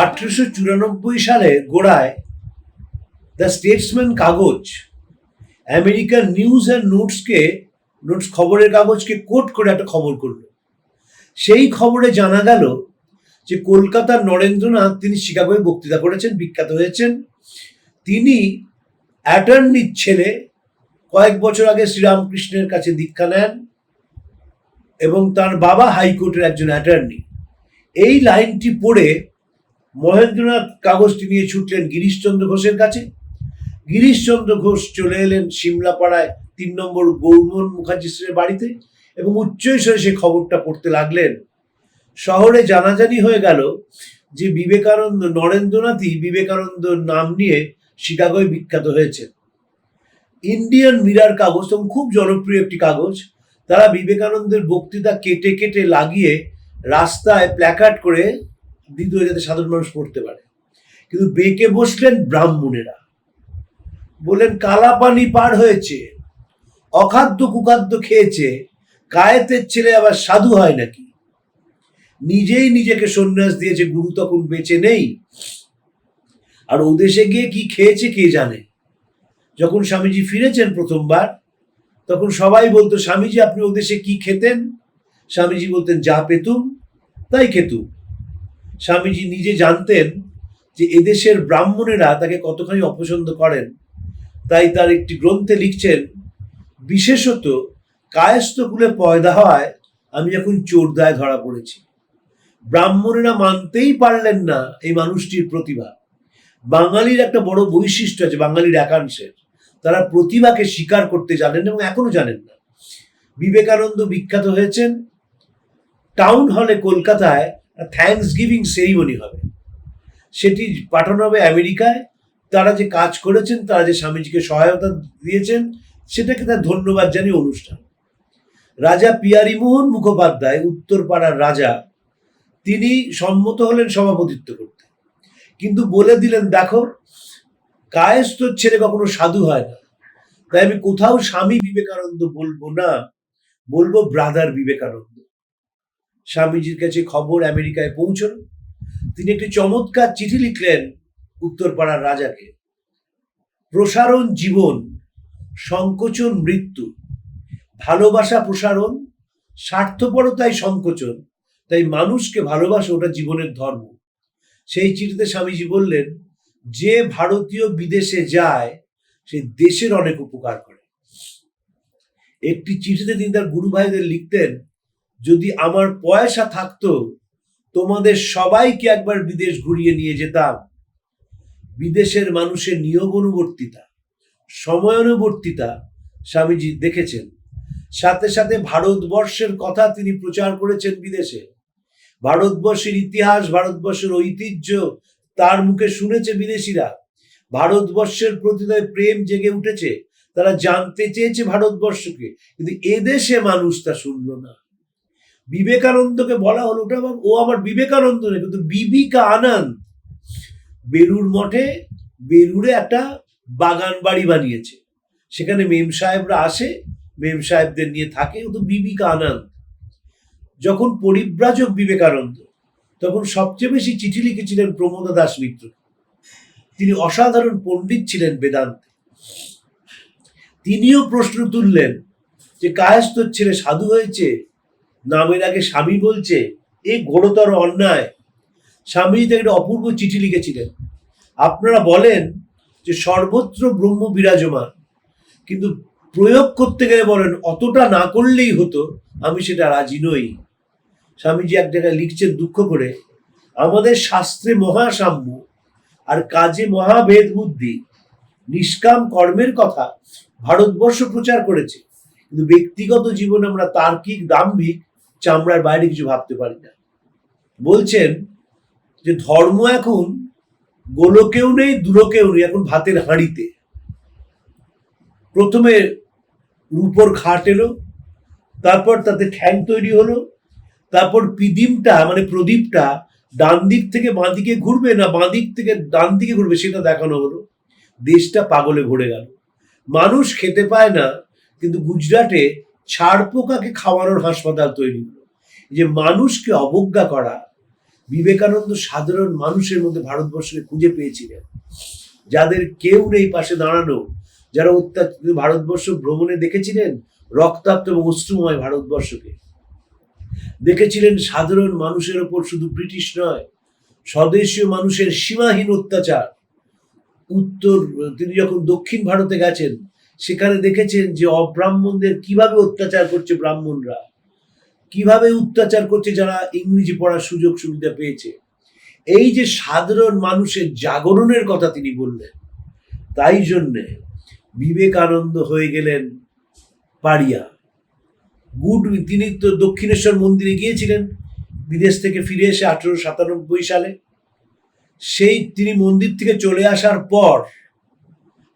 1894 সালে গোড়ায় the Statesman কাগজ আমেরিকার নিউজ অ্যান্ড নোটস খবরের কাগজকে কোট করে একটা খবর করলো। সেই খবরে জানা গেল যে কলকাতার নরেন্দ্রনাথ তিনি শিকাগোয় বক্তৃতা করেছেন, বিখ্যাত হয়েছেন। তিনি অ্যাটর্নির ছেলে, কয়েক বছর আগে শ্রীরামকৃষ্ণের কাছে দীক্ষা নেন এবং তার বাবা হাইকোর্টের একজন অ্যাটর্নি। এই লাইনটি পড়ে মহেন্দ্রনাথ কাগজটি নিয়ে ছুটলেন গিরিশচন্দ্র ঘোষের কাছে। গিরিশচন্দ্র ঘোষ চলে এলেন সিমলাপাড়ায় 3 নম্বর গৌরমোহন মুখার্জি স্ট্রিটের বাড়িতে এবং উচ্চস্বরে সে খবরটা পড়তে লাগলেন। শহরে জানাজানি হয়ে গেল যে নরেন্দ্রনাথই বিবেকানন্দর নাম নিয়ে শিকাগোয় বিখ্যাত হয়েছেন। ইন্ডিয়ান মিরার কাগজ তখন খুব জনপ্রিয় একটি কাগজ। তারা বিবেকানন্দের বক্তৃতা কেটে কেটে লাগিয়ে রাস্তায় প্ল্যাকার্ড করে দিত যাতে সাধারণ মানুষ পড়তে পারে। কিন্তু বেঁকে বসলেন ব্রাহ্মণেরা, বললেন কালাপানি পার হয়েছে, অখাদ্য কুখাদ্য খেয়েছে, কায়েতের ছেলে আবার সাধু হয় নাকি, নিজেই নিজেকে সন্ন্যাস দিয়েছে, গুরু তখন বেঁচে নেই, আর ও দেশে গিয়ে কি খেয়েছে কে জানে। যখন স্বামীজি ফিরেছেন প্রথমবার, তখন সবাই বলতো, স্বামীজি আপনি ও দেশে কি খেতেন? স্বামীজি বলতেন, যা পেতুম তাই খেতুম। স্বামীজি নিজে জানতেন যে এদেশের ব্রাহ্মণেরা তাকে কতখানি অপছন্দ করেন, তাই তার একটি গ্রন্থে লিখছেন, বিশেষত কায়স্থ কুলে পয়দা হওয়ায় আমি যখন চোরদায় ধরা পড়েছি। ব্রাহ্মণেরা মানতেই পারলেন না এই মানুষটির প্রতিভা। বাঙালির একটা বড় বৈশিষ্ট্য আছে, বাঙালির একাংশের, তারা প্রতিভাকে স্বীকার করতে জানেন এবং এখনো জানেন না। বিবেকানন্দ বিখ্যাত হয়েছেন। টাউন হলে কলকাতায় থ্যাঙ্কস গিভিং সেরিমনি হবে, সেটি পাঠানো হবে আমেরিকায়। তারা যে কাজ করেছেন, তারা যে স্বামীজিকে সহায়তা দিয়েছেন, সেটাকে তার ধন্যবাদ জানিয়ে অনুষ্ঠান। রাজা পিয়ারীমোহন মুখোপাধ্যায়, উত্তরপাড়ার রাজা, তিনি সম্মত হলেন সভাপতিত্ব করতে, কিন্তু বলে দিলেন, দেখো কায়েস্তর ছেলে কখনো সাধু হয় না, তাই আমি কোথাও স্বামী বিবেকানন্দ বলবো না, বলবো ব্রাদার বিবেকানন্দ। স্বামীজির কাছে খবর আমেরিকায় পৌঁছল। তিনি একটি চমৎকার চিঠি লিখলেন উত্তরপাড়ার রাজাকে, প্রসারণ জীবন, সংকোচন মৃত্যু, ভালোবাসা প্রসারণ, স্বার্থপরতাই সংকোচন, তাই মানুষকে ভালোবাসা ওটা জীবনের ধর্ম। সেই চিঠিতে স্বামীজি বললেন, যে ভারতীয় বিদেশে যায় সে দেশের অনেক উপকার করে। একটি চিঠিতে তিনি তার গুরু ভাইদের লিখতেন, যদি আমার পয়সা থাকতো তোমাদের সবাইকে একবার বিদেশ ঘুরিয়ে নিয়ে যেতাম। বিদেশের মানুষের নিয়ম অনুবর্তিতা, সময়ানুবর্তিতা স্বামীজি দেখেছেন। সাথে সাথে ভারতবর্ষের কথা তিনি প্রচার করেছেন বিদেশে। ভারতবর্ষের ইতিহাস, ভারতবর্ষের ঐতিহ্য তার মুখে শুনেছে বিদেশিরা। ভারতবর্ষের প্রতি তাদের প্রেম জেগে উঠেছে, তারা জানতে চেয়েছে ভারতবর্ষকে, কিন্তু এদেশে মানুষ তা শুনল না। বিবেকানন্দকে বলা হলো, ওটা ও আবার বিবেকানন্দ নেই, কিন্তু বিবিকা আনন্দ বেলুড় মঠে, বেলুড়ে একটা বাগান বাড়ি বানিয়েছে, সেখানে মেম সাহেবরা আসে, মেম সাহেবদের নিয়ে থাকে, ও তো বিবিকা আনন্দ। যখন পরিব্রাজক বিবেকানন্দ, তখন সবচেয়ে বেশি চিঠি লিখেছিলেন প্রমোদা দাস মিত্র। তিনি অসাধারণ পণ্ডিত ছিলেন বেদান্তে। তিনিও প্রশ্ন তুললেন যে কায়স্থর ছেলে সাধু হয়েছে, নামের আগে স্বামী বলছে, এ ঘোরতর অন্যায়। স্বামীজি তাকে একটা অপূর্ব চিঠি লিখেছিলেন, আপনারা বলেন যে সর্বত্র ব্রহ্ম বিরাজমান, কিন্তু প্রয়োগ করতে গেলে বলেন অতটা না করলেই হতো, আমি সেটা রাজি নই। স্বামীজি এক জায়গায় লিখছেন দুঃখ করে, আমাদের শাস্ত্রে মহাসাম্য আর কাজে মহাভেদ বুদ্ধি, নিষ্কাম কর্মের কথা ভারতবর্ষ প্রচার করেছে, কিন্তু ব্যক্তিগত জীবনে আমরা তার্কিক, দাম্ভিক, চামড়ার বাইরে কিছু ভাবতে পারি না। বলছেন যে ধর্ম এখন গোলকেও নেই, দূরকেও নেই, এখন ভাতের হাঁড়িতে। প্রথমে রূপোর খাট এলো, তারপর তাতে ঠ্যাং তৈরি হলো, তারপর পিদিমটা মানে প্রদীপটা ডান দিক থেকে বাঁ দিকে ঘুরবে না বাঁ দিক থেকে ডান দিকে ঘুরবে সেটা দেখানো হলো। দেশটা পাগলে ভরে গেল। মানুষ খেতে পায় না, কিন্তু গুজরাটে ছাড় পোকাকে খাওয়ানোর হাসপাতাল তৈরি হলো। যে মানুষকে অবজ্ঞা করা, বিবেকানন্দ সাধারণ মানুষের মধ্যে ভারতবর্ষকে খুঁজে পেয়েছিলেন, যাদের কেউ নেই পাশে দাঁড়ানো, যারা ভারতবর্ষ ভ্রমণে দেখেছিলেন রক্তাক্ত এবং অশ্রুময় ভারতবর্ষকে, দেখেছিলেন সাধারণ মানুষের ওপর শুধু ব্রিটিশ নয়, স্বদেশীয় মানুষের সীমাহীন অত্যাচার। তিনি যখন দক্ষিণ ভারতে গেছেন, সেখানে দেখেছেন যে অব্রাহ্মণদের কিভাবে অত্যাচার করছে ব্রাহ্মণরা, কিভাবে অত্যাচার করছে যারা ইংরেজি পড়ার সুযোগ সুবিধা পেয়েছে। এই যে সাধারণ মানুষের জাগরণের কথা তিনি বললেন, তাই জন্যে বিবেকানন্দ হয়ে গেলেন পাড়িয়া। তিনি তো দক্ষিণেশ্বর মন্দিরে গিয়েছিলেন বিদেশ থেকে ফিরে এসে 1897 সালে। সেই তিনি মন্দির থেকে চলে আসার পর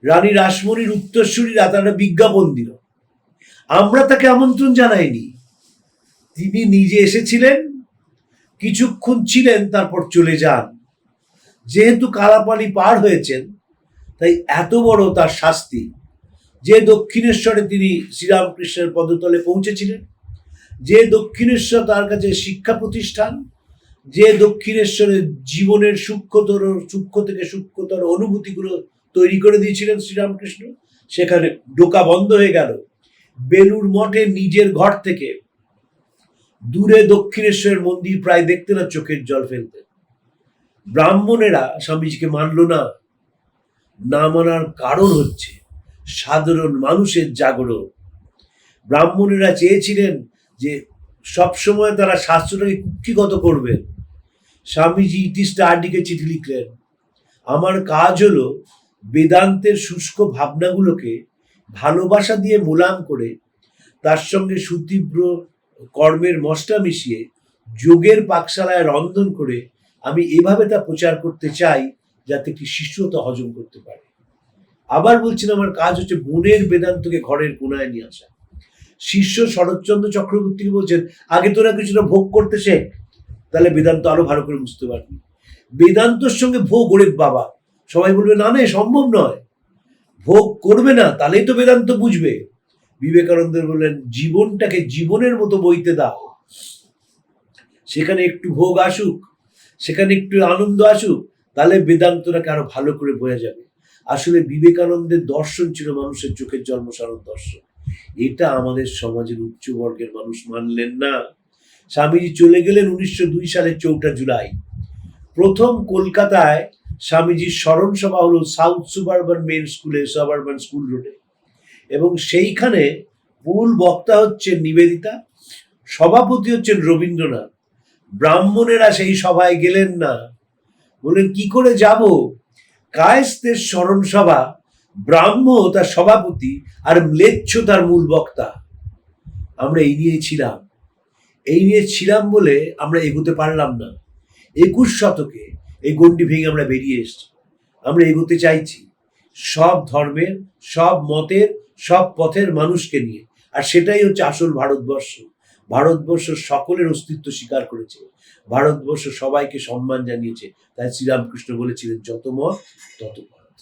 রানী রাসমণির উত্তরসূরিরা তারা বিজ্ঞাপন দিল, আমরা তাকে আমন্ত্রণ জানাইনি। তিনি নিজে এসেছিলেন, কিছুক্ষণ ছিলেন, তারপর চলে যান। যেহেতু কালাপানি পার হয়েছেন, তাই এত বড় তার শাস্তি যে দক্ষিণেশ্বরে তিনি শ্রীরামকৃষ্ণের পদতলে পৌঁছেছিলেন, যে দক্ষিণেশ্বর তার কাছে শিক্ষা প্রতিষ্ঠান, যে দক্ষিণেশ্বরের জীবনের সূক্ষ্ম থেকে সূক্ষ্মতর অনুভূতিগুলো তৈরি করে দিয়েছিলেন শ্রীরামকৃষ্ণ, সেখানে ঢোকা বন্ধ হয়ে গেল। বেলুড় মঠে নিজের ঘর থেকে দূরে দক্ষিণেশ্বরের মন্দির প্রায় দেখতে না চোখের জল ফেলতেন। ব্রাহ্মণেরা স্বামীজিকে মানল না। না মানার কারণ হচ্ছে সাধারণ মানুষের জাগরণ। ব্রাহ্মণেরা চেয়েছিলেন যে সবসময় তারা শাস্ত্রটাকে কুক্ষিগত করবেন। স্বামীজি ইটিস্টা আরডিকে চিঠি লিখলেন, আমার কাজ হলো বেদান্তের শুষ্ক ভাবনাগুলোকে ভালোবাসা দিয়ে মোলাম করে তার সঙ্গে সুতীব্র কর্মের মশলা মিশিয়ে যোগের পাকশালায় রন্ধন করে আমি এভাবে তা প্রচার করতে চাই যাতে একটি শিষ্য তা হজম করতে পারে। আবার বলছেন, আমার কাজ হচ্ছে মনের বেদান্তকে ঘরের কোনায় নিয়ে আসা। শিষ্য শরৎচন্দ্র চক্রবর্তীকে বলছেন, আগে তোরা কিছুটা ভোগ করতে শেখ, তাহলে বেদান্ত আরো ভালো করে বুঝতে পারবি। বেদান্তর সঙ্গে ভোগ ওরে বাবা, সবাই বলবে না না সম্ভব নয়, ভোগ করবে না তাহলেই তো বেদান্ত বুঝবে। বিবেকানন্দ বললেন, জীবনটাকে জীবনের মতো বইতে দাও, সেখানে একটু ভোগ আসুক, সেখানে একটু আনন্দ আসুক, তাহলে বেদান্তটাকে আরো ভালো করে বোঝা যাবে। আসলে বিবেকানন্দের দর্শন ছিল মানুষের চোখের জন্মসারণ দর্শন। এটা আমাদের সমাজের উচ্চ বর্গের মানুষ মানলেন না। স্বামীজি চলে গেলেন 1902 সালের 4 জুলাই। প্রথম কলকাতায় স্বামীজির স্মরণ সভা হলো সাউথ সুবারবান মেন স্কুলে, সাবারবান স্কুল রোডে, এবং সেইখানে মূল বক্তা হচ্ছেন নিবেদিতা, সভাপতি হচ্ছেন রবীন্দ্রনাথ। ব্রাহ্মণেরা সেই সভায় গেলেন না, বললেন কি করে যাব, কায়েস্তের স্মরণ সভা, ব্রাহ্ম তার সভাপতি আর ম্লেচ্ছ তার মূল বক্তা। আমরা এই নিয়ে ছিলাম বলে আমরা এগোতে পারলাম না। 21 শতকে এই গণ্ডি ভেঙে আমরা বেরিয়ে এসেছি। আমরা এগোতে চাইছি সব ধর্মের, সব মতের, সব পথের মানুষকে নিয়ে, আর সেটাই হচ্ছে আসল ভারতবর্ষ। ভারতবর্ষ সকলের অস্তিত্ব স্বীকার করেছে, ভারতবর্ষ সবাইকে সম্মান জানিয়েছে। তাই শ্রীরামকৃষ্ণ বলেছিলেন, যত মত তত পথ।